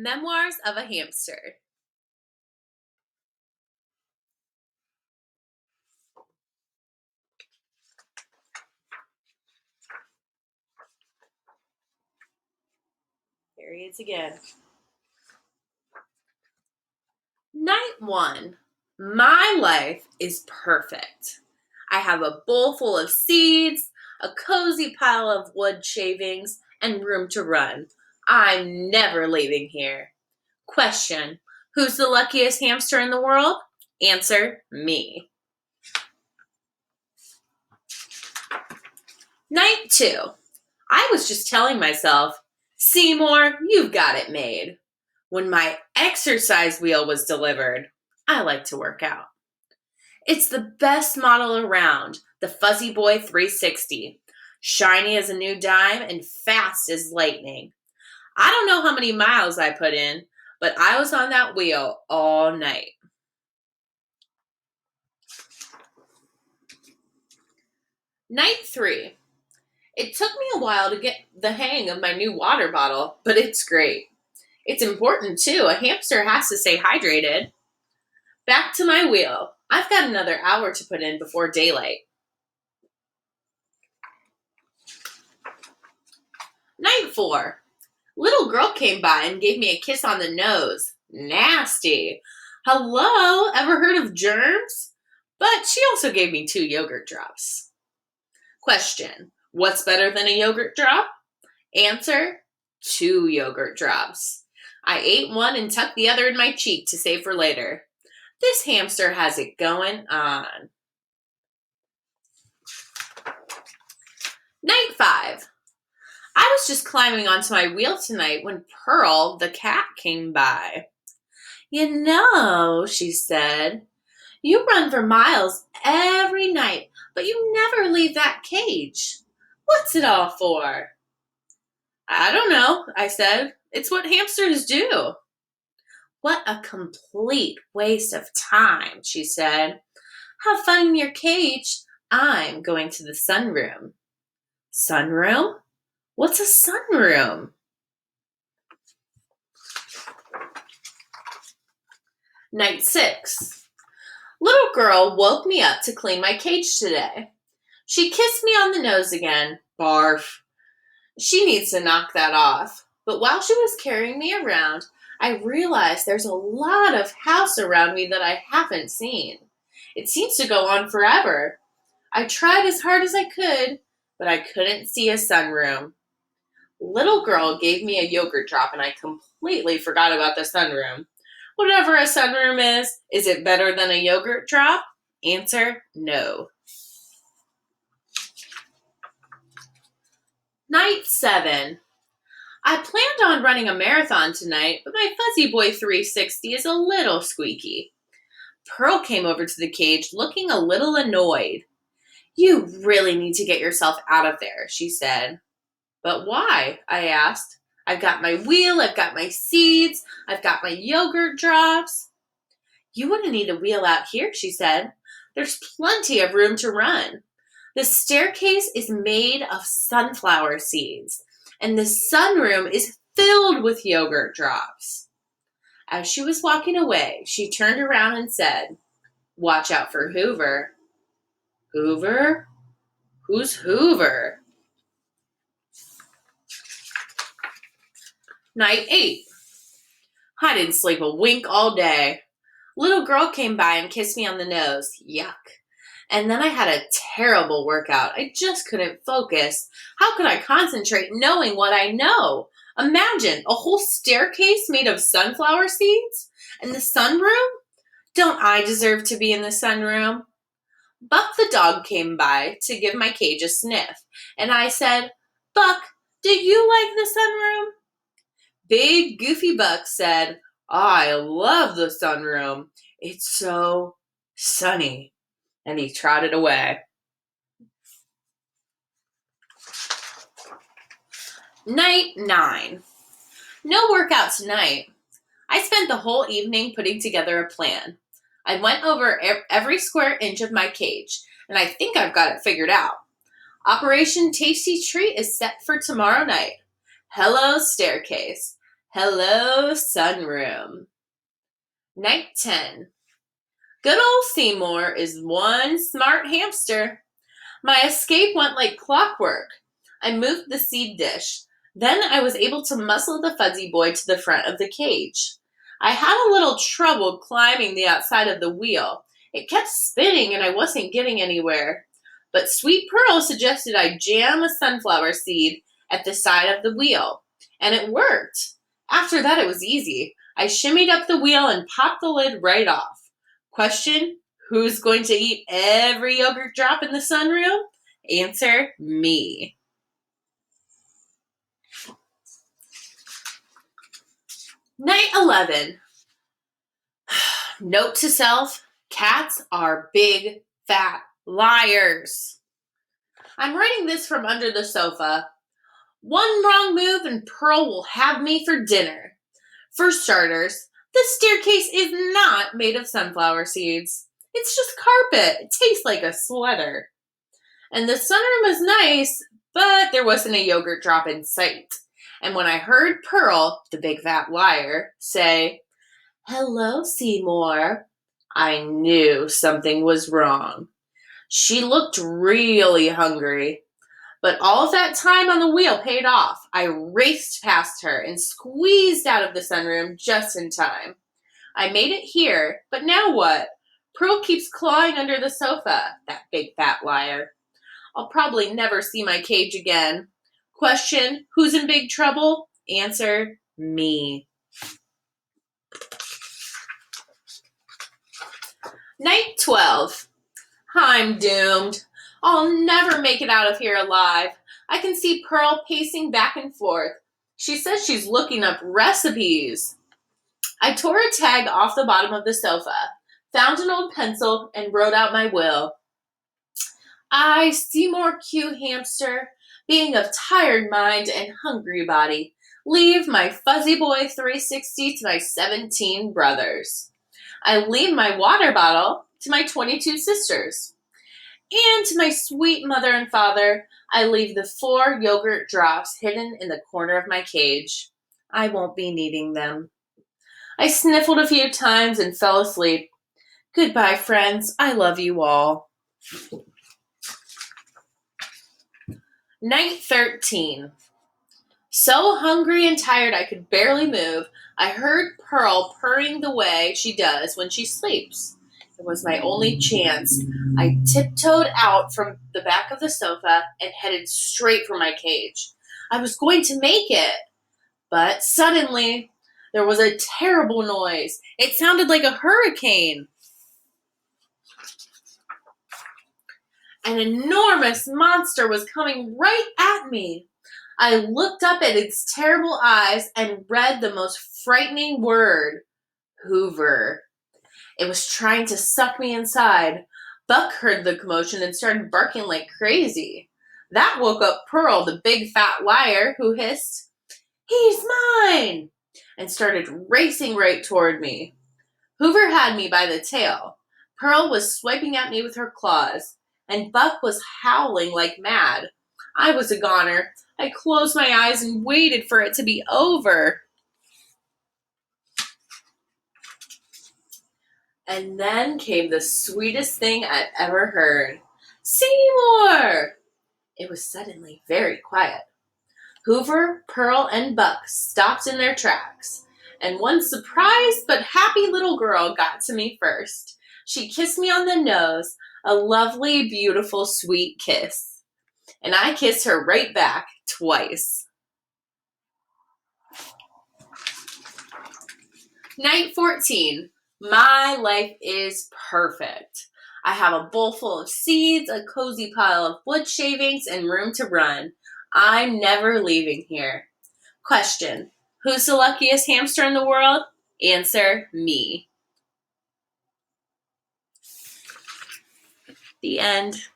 Memoirs of a Hamster. Here he is again. Night 1. My life is perfect. I have a bowl full of seeds, a cozy pile of wood shavings, and room to run. I'm never leaving here. Question: who's the luckiest hamster in the world? Answer: me. Night 2. I was just telling myself, Seymour, you've got it made. When my exercise wheel was delivered, I like to work out. It's the best model around, the Fuzzy Boy 360. Shiny as a new dime and fast as lightning. I don't know how many miles I put in, but I was on that wheel all night. Night 3. It took me a while to get the hang of my new water bottle, but it's great. It's important too. A hamster has to stay hydrated. Back to my wheel. I've got another hour to put in before daylight. Night 4. Little girl came by and gave me a kiss on the nose. Nasty. Hello, ever heard of germs? But she also gave me 2 yogurt drops. Question: what's better than a yogurt drop? Answer: 2 yogurt drops. I ate one and tucked the other in my cheek to save for later. This hamster has it going on. Night 5. I was just climbing onto my wheel tonight when Pearl, the cat, came by. You know, she said, you run for miles every night, but you never leave that cage. What's it all for? I don't know, I said. It's what hamsters do. What a complete waste of time, she said. Have fun in your cage. I'm going to the sunroom. Sunroom? What's a sunroom? Night 6. Little girl woke me up to clean my cage today. She kissed me on the nose again. Barf. She needs to knock that off. But while she was carrying me around, I realized there's a lot of house around me that I haven't seen. It seems to go on forever. I tried as hard as I could, but I couldn't see a sunroom. Little girl gave me a yogurt drop and I completely forgot about the sunroom. Whatever a sunroom is it better than a yogurt drop? Answer: no. Night 7. I planned on running a marathon tonight, but my Fuzzy Boy 360 is a little squeaky. Pearl came over to the cage looking a little annoyed. You really need to get yourself out of there, she said. But why? I asked. I've got my wheel, I've got my seeds, I've got my yogurt drops. You wouldn't need a wheel out here, she said. There's plenty of room to run. The staircase is made of sunflower seeds, and the sunroom is filled with yogurt drops. As she was walking away, she turned around and said, Watch out for Hoover. Hoover? Who's Hoover? Night 8. I didn't sleep a wink all day. Little girl came by and kissed me on the nose. Yuck. And then I had a terrible workout. I just couldn't focus. How could I concentrate knowing what I know? Imagine a whole staircase made of sunflower seeds? And the sunroom? Don't I deserve to be in the sunroom? Buck the dog came by to give my cage a sniff. And I said, Buck, do you like the sunroom? Big goofy Buck said, I love the sunroom. It's so sunny. And he trotted away. Night 9. No workout tonight. I spent the whole evening putting together a plan. I went over every square inch of my cage, and I think I've got it figured out. Operation Tasty Treat is set for tomorrow night. Hello, staircase. Hello, sunroom. Night 10. Good old Seymour is one smart hamster. My escape went like clockwork. I moved the seed dish. Then I was able to muscle the fuzzy boy to the front of the cage. I had a little trouble climbing the outside of the wheel. It kept spinning and I wasn't getting anywhere. But Sweet Pearl suggested I jam a sunflower seed at the side of the wheel. And it worked. After that, it was easy. I shimmied up the wheel and popped the lid right off. Question: who's going to eat every yogurt drop in the sunroom? Answer: me. Night 11. Note to self: cats are big, fat liars. I'm writing this from under the sofa. One wrong move and Pearl will have me for dinner. For starters, the staircase is not made of sunflower seeds. It's just carpet. It tastes like a sweater. And the sunroom is nice, but there wasn't a yogurt drop in sight. And when I heard Pearl, the big fat liar, say, "Hello, Seymour," I knew something was wrong. She looked really hungry. But all of that time on the wheel paid off. I raced past her and squeezed out of the sunroom just in time. I made it here, but now what? Pearl keeps clawing under the sofa, that big fat liar. I'll probably never see my cage again. Question: who's in big trouble? Answer: me. Night 12. I'm doomed. I'll never make it out of here alive. I can see Pearl pacing back and forth. She says she's looking up recipes. I tore a tag off the bottom of the sofa, found an old pencil, and wrote out my will. I, Seymour Q. Hamster, being of tired mind and hungry body, leave my fuzzy boy 360 to my 17 brothers. I leave my water bottle to my 22 sisters. And to my sweet mother and father, I leave the 4 yogurt drops hidden in the corner of my cage. I won't be needing them. I sniffled a few times and fell asleep. Goodbye, friends. I love you all. Night 13. So hungry and tired I could barely move, I heard Pearl purring the way she does when she sleeps. It was my only chance. I tiptoed out from the back of the sofa and headed straight for my cage. I was going to make it, but suddenly there was a terrible noise. It sounded like a hurricane. An enormous monster was coming right at me. I looked up at its terrible eyes and read the most frightening word: Hoover. It was trying to suck me inside. Buck heard the commotion and started barking like crazy. That woke up Pearl, the big fat liar, who hissed, "He's mine!" and started racing right toward me. Hoover had me by the tail. Pearl was swiping at me with her claws, and Buck was howling like mad. I was a goner. I closed my eyes and waited for it to be over. And then came the sweetest thing I've ever heard. "Seymour!" It was suddenly very quiet. Hoover, Pearl, and Buck stopped in their tracks. And one surprised but happy little girl got to me first. She kissed me on the nose, a lovely, beautiful, sweet kiss. And I kissed her right back twice. Night 14. My life is perfect. I have a bowl full of seeds, a cozy pile of wood shavings, and room to run. I'm never leaving here. Question: who's the luckiest hamster in the world? Answer: me. The end.